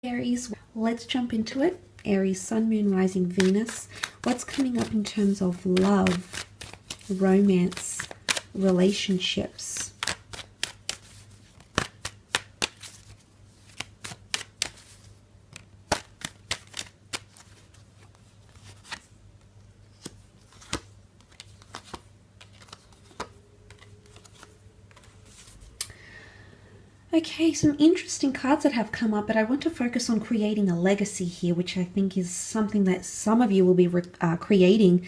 Aries, let's jump into it. Aries, Sun, Moon, Rising, Venus. What's coming up in terms of love, romance, relationships? Okay, some interesting cards that have come up, but I want to focus on creating a legacy here, which I think is something that some of you will be creating.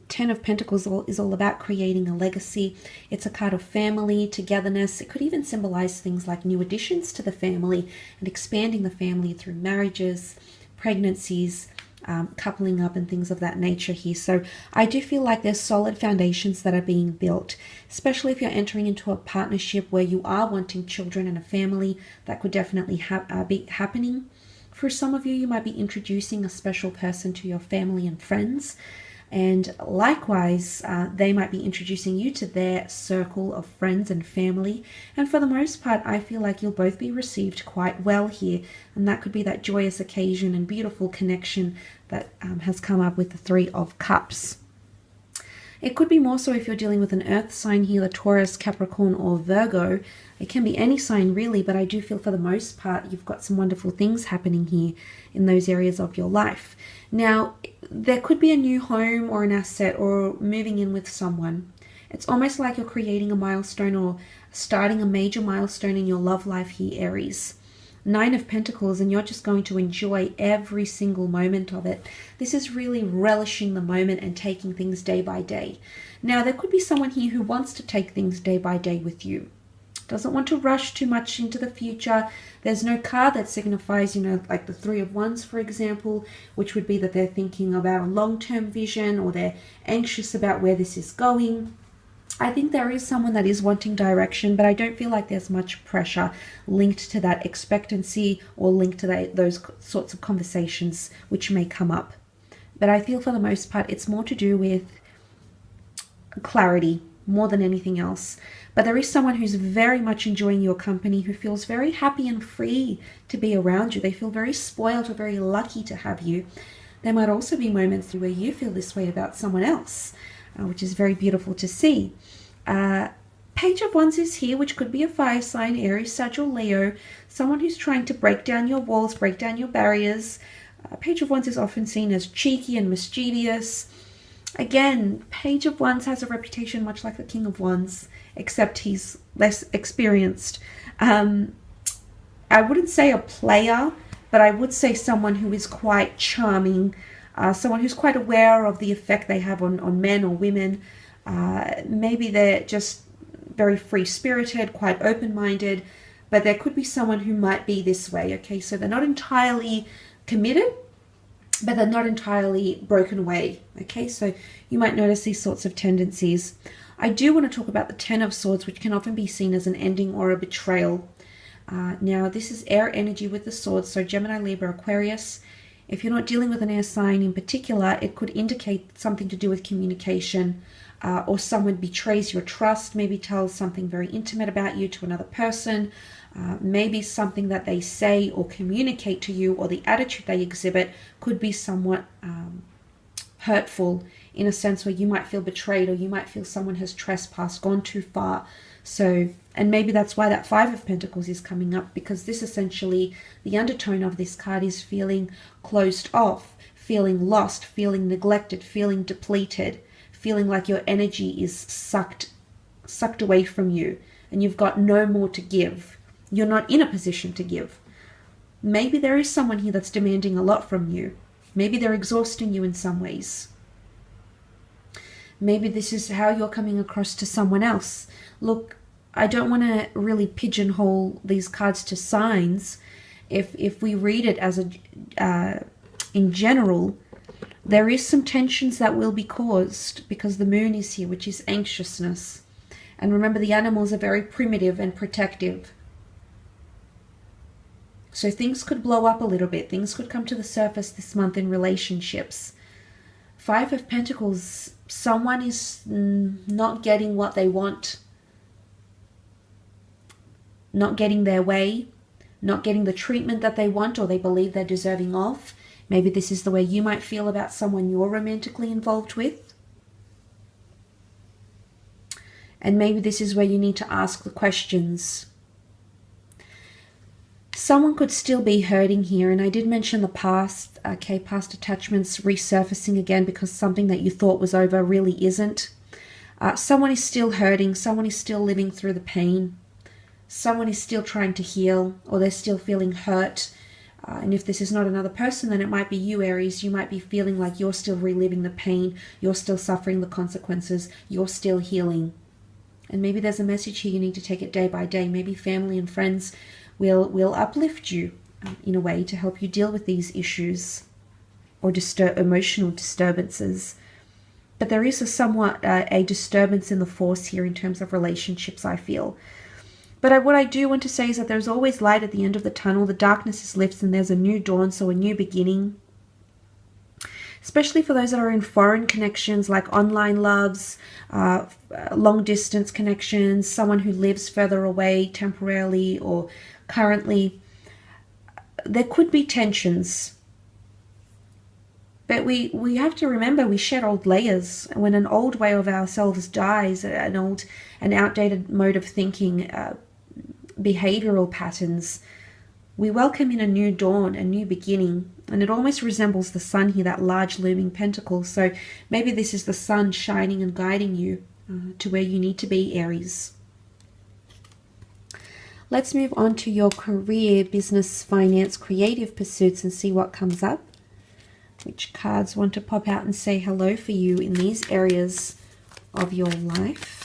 Ten of Pentacles is all about creating a legacy. It's a card of family, togetherness. It could even symbolize things like new additions to the family and expanding the family through marriages, pregnancies, coupling up and things of that nature here. So I do feel like there's solid foundations that are being built, especially if you're entering into a partnership where you are wanting children and a family. That could definitely be happening. For some of you, you might be introducing a special person to your family and friends, and likewise they might be introducing you to their circle of friends and family. And for the most part, I feel like you'll both be received quite well here, and that could be that joyous occasion and beautiful connection that has come up with the Three of Cups. It could be more so if you're dealing with an earth sign here, the Taurus, Capricorn, or Virgo. It can be any sign really, but I do feel for the most part you've got some wonderful things happening here in those areas of your life. Now, there could be a new home or an asset or moving in with someone. It's almost like you're creating a milestone or starting a major milestone in your love life here, Aries. Nine of Pentacles, and you're just going to enjoy every single moment of it. This is really relishing the moment and taking things day by day. Now, there could be someone here who wants to take things day by day with you. Doesn't want to rush too much into the future. There's no card that signifies, like the Three of Wands, for example, which would be that they're thinking about a long-term vision or they're anxious about where this is going. I think there is someone that is wanting direction, but I don't feel like there's much pressure linked to that expectancy or linked to those sorts of conversations which may come up. But I feel for the most part it's more to do with clarity more than anything else. But there is someone who's very much enjoying your company, who feels very happy and free to be around you. They feel very spoiled or very lucky to have you. There might also be moments where you feel this way about someone else, which is very beautiful to see. Page of Wands is here, which could be a fire sign, Aries, Sag, or Leo. Someone who's trying to break down your walls, break down your barriers. Page of Wands is often seen as cheeky and mischievous. Again, Page of Wands has a reputation much like the King of Wands, except he's less experienced. I wouldn't say a player, but I would say someone who is quite charming, someone who's quite aware of the effect they have on men or women. Maybe they're just very free-spirited, quite open-minded, but there could be someone who might be this way, okay? So they're not entirely committed, but they're not entirely broken away, okay? So you might notice these sorts of tendencies. I do want to talk about the Ten of Swords, which can often be seen as an ending or a betrayal. Now, this is air energy with the swords, so Gemini, Libra, Aquarius. If you're not dealing with an air sign in particular, it could indicate something to do with communication, or someone betrays your trust, maybe tells something very intimate about you to another person, maybe something that they say or communicate to you, or the attitude they exhibit could be somewhat hurtful, in a sense where you might feel betrayed, or you might feel someone has trespassed, gone too far. So, and maybe that's why that Five of Pentacles is coming up, because this essentially, the undertone of this card is feeling closed off, feeling lost, feeling neglected, feeling depleted, feeling like your energy is sucked away from you and you've got no more to give. You're not in a position to give. Maybe there is someone here that's demanding a lot from you. Maybe they're exhausting you in some ways. Maybe this is how you're coming across to someone else. Look, I don't want to really pigeonhole these cards to signs. If we read it as in general, there is some tensions that will be caused because the moon is here, which is anxiousness. And remember, the animals are very primitive and protective. So things could blow up a little bit. Things could come to the surface this month in relationships. Five of Pentacles, someone is not getting what they want, not getting their way. not getting the treatment that they want or they believe they're deserving of. Maybe this is the way you might feel about someone you're romantically involved with. And maybe this is where you need to ask the questions. Someone could still be hurting here, and I did mention the past, okay, past attachments resurfacing again because something that you thought was over really isn't. Someone is still hurting, someone is still living through the pain, someone is still trying to heal, or they're still feeling hurt. And if this is not another person, then it might be you, Aries. You might be feeling like you're still reliving the pain, you're still suffering the consequences, you're still healing. And maybe there's a message here, you need to take it day by day. Maybe family and friends will uplift you in a way to help you deal with these issues or emotional disturbances. But there is somewhat a disturbance in the force here in terms of relationships, I feel. But what I do want to say is that there's always light at the end of the tunnel. The darkness is lifted and there's a new dawn, so a new beginning. Especially for those that are in foreign connections like online loves, long distance connections, someone who lives further away temporarily or currently. There could be tensions. But we have to remember we shed old layers. When an old way of ourselves dies, an outdated mode of thinking, behavioral patterns, we welcome in a new dawn, a new beginning. And it almost resembles the sun here, that large looming pentacle. So maybe this is the sun shining and guiding you to where you need to be, Aries. Let's move on to your career, business, finance, creative pursuits and see what comes up. Which cards want to pop out and say hello for you in these areas of your life?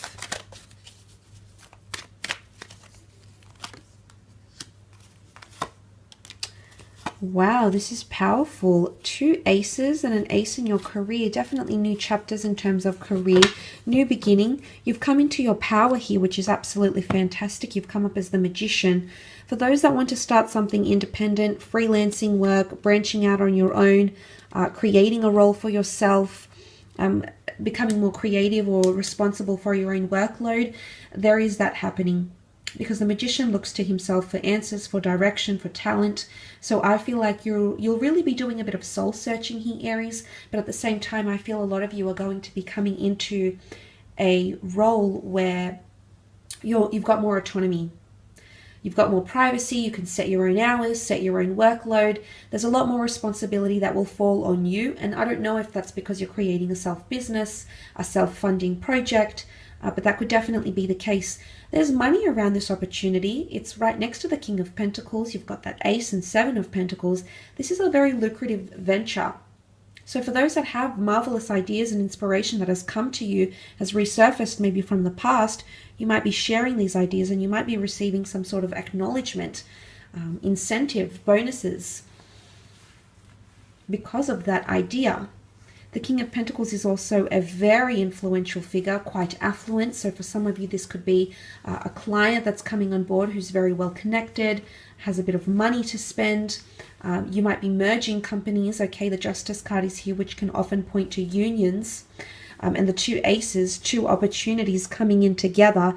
Wow, this is powerful. 2 aces and an ace in your career. Definitely new chapters in terms of career. New beginning. You've come into your power here, which is absolutely fantastic. You've come up as the magician. For those that want to start something independent, freelancing work, branching out on your own, creating a role for yourself, becoming more creative or responsible for your own workload, there is that happening. Because the magician looks to himself for answers, for direction, for talent. So I feel like you'll really be doing a bit of soul searching here, Aries. But at the same time, I feel a lot of you are going to be coming into a role where you've got more autonomy. You've got more privacy. You can set your own hours, set your own workload. There's a lot more responsibility that will fall on you. And I don't know if that's because you're creating a self-business, a self-funding project, but that could definitely be the case. There's money around this opportunity. It's right next to the King of Pentacles. You've got that Ace and 7 of Pentacles. This is a very lucrative venture. So for those that have marvelous ideas and inspiration that has come to you, has resurfaced maybe from the past, you might be sharing these ideas and you might be receiving some sort of acknowledgement, incentive, bonuses because of that idea. The King of Pentacles is also a very influential figure, quite affluent. So for some of you, this could be a client that's coming on board who's very well connected, has a bit of money to spend. You might be merging companies. Okay, the Justice card is here, which can often point to unions. And the 2 aces, 2 opportunities coming in together.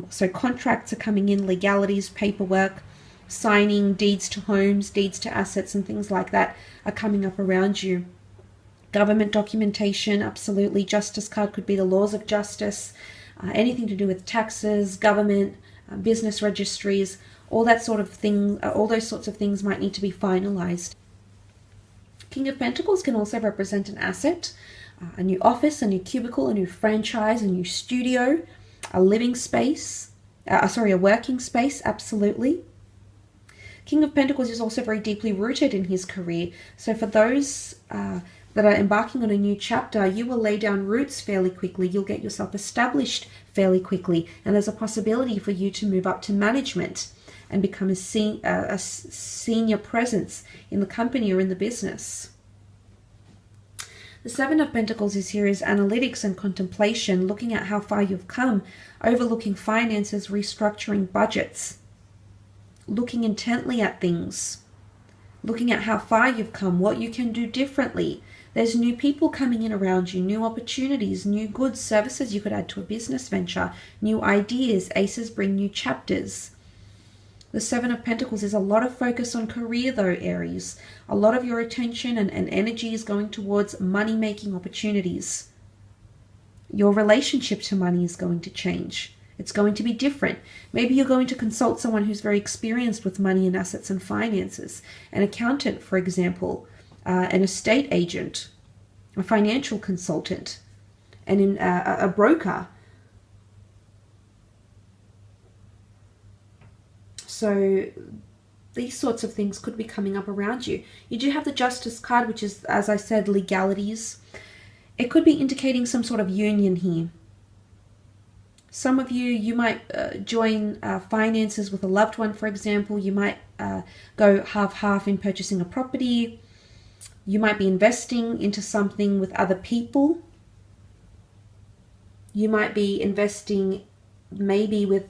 So contracts are coming in, legalities, paperwork, signing, deeds to homes, deeds to assets and things like that are coming up around you. Government documentation, absolutely. Justice card could be the laws of justice, anything to do with taxes, government, business registries, all that sort of thing. All those sorts of things might need to be finalized. King of Pentacles can also represent an asset, a new office, a new cubicle, a new franchise, a new studio, a living space, a working space, absolutely. King of Pentacles is also very deeply rooted in his career. So for those that are embarking on a new chapter, you will lay down roots fairly quickly. You'll get yourself established fairly quickly. And there's a possibility for you to move up to management and become a senior presence in the company or in the business. The 7 of Pentacles is here is analytics and contemplation, looking at how far you've come, overlooking finances, restructuring budgets, looking intently at things, looking at how far you've come, what you can do differently. There's new people coming in around you, new opportunities, new goods, services you could add to a business venture, new ideas. Aces bring new chapters. The Seven of Pentacles is a lot of focus on career though, Aries. A lot of your attention and energy is going towards money-making opportunities. Your relationship to money is going to change. It's going to be different. Maybe you're going to consult someone who's very experienced with money and assets and finances. An accountant, for example, an estate agent, a financial consultant, and a broker. So these sorts of things could be coming up around you. You do have the Justice card, which is, as I said, legalities. It could be indicating some sort of union here. Some of you might join finances with a loved one, for example. You might go half-half in purchasing a property. You might be investing into something with other people. You might be investing maybe with,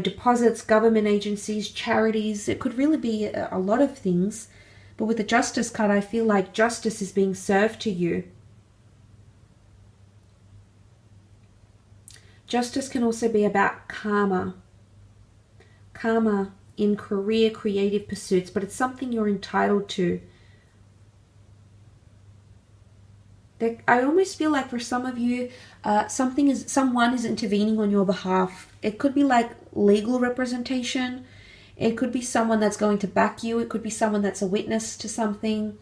deposits, government agencies, charities. It could really be a lot of things. But with the Justice card, I feel like justice is being served to you. Justice can also be about karma. Karma in career, creative pursuits, but it's something you're entitled to. I almost feel like for some of you, someone is intervening on your behalf. It could be like legal representation. It could be someone that's going to back you. It could be someone that's a witness to something.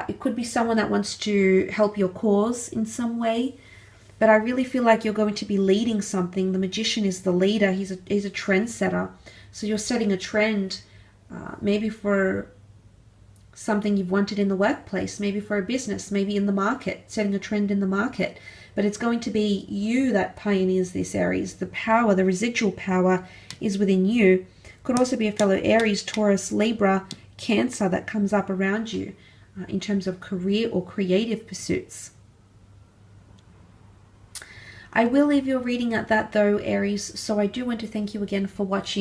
It could be someone that wants to help your cause in some way. But I really feel like you're going to be leading something. The Magician is the leader. He's a trendsetter. So you're setting a trend, maybe for something you've wanted in the workplace, maybe for a business, maybe in the market, setting a trend in the market. But it's going to be you that pioneers this, Aries. The power, the residual power is within you. Could also be a fellow Aries, Taurus, Libra, Cancer that comes up around you in terms of career or creative pursuits. I will leave your reading at that though, Aries, so I do want to thank you again for watching.